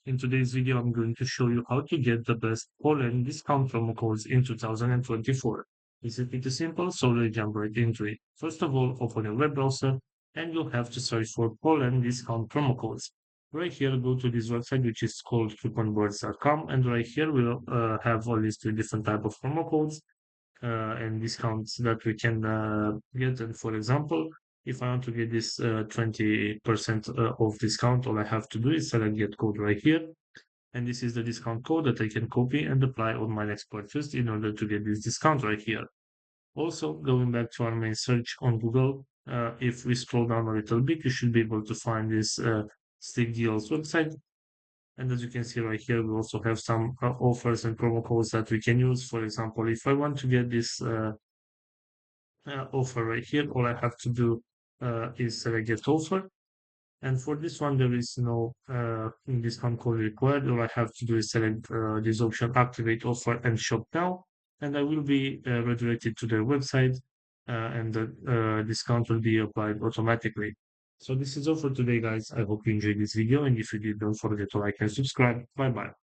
In today's video, I'm going to show you how to get the best Polene discount promo codes in 2024. This is pretty simple, so let's jump right into it. First of all, open your web browser and you'll have to search for Polene discount promo codes. Right here, go to this website, which is called couponboards.com, and right here we'll have all these three different type of promo codes and discounts that we can get. And for example, if I want to get this 20% off discount, all I have to do is select get code right here. And this is the discount code that I can copy and apply on my next purchase in order to get this discount right here. Also, going back to our main search on Google, if we scroll down a little bit, you should be able to find this Stick Deals website. And as you can see right here, we also have some offers and promo codes that we can use. For example, if I want to get this offer right here, all I have to do is select get offer. And for this one, there is no discount code required. All I have to do is select this option, activate offer and shop now. And I will be redirected to their website and the discount will be applied automatically. So this is all for today, guys. I hope you enjoyed this video. And if you did, don't forget to like and subscribe. Bye bye.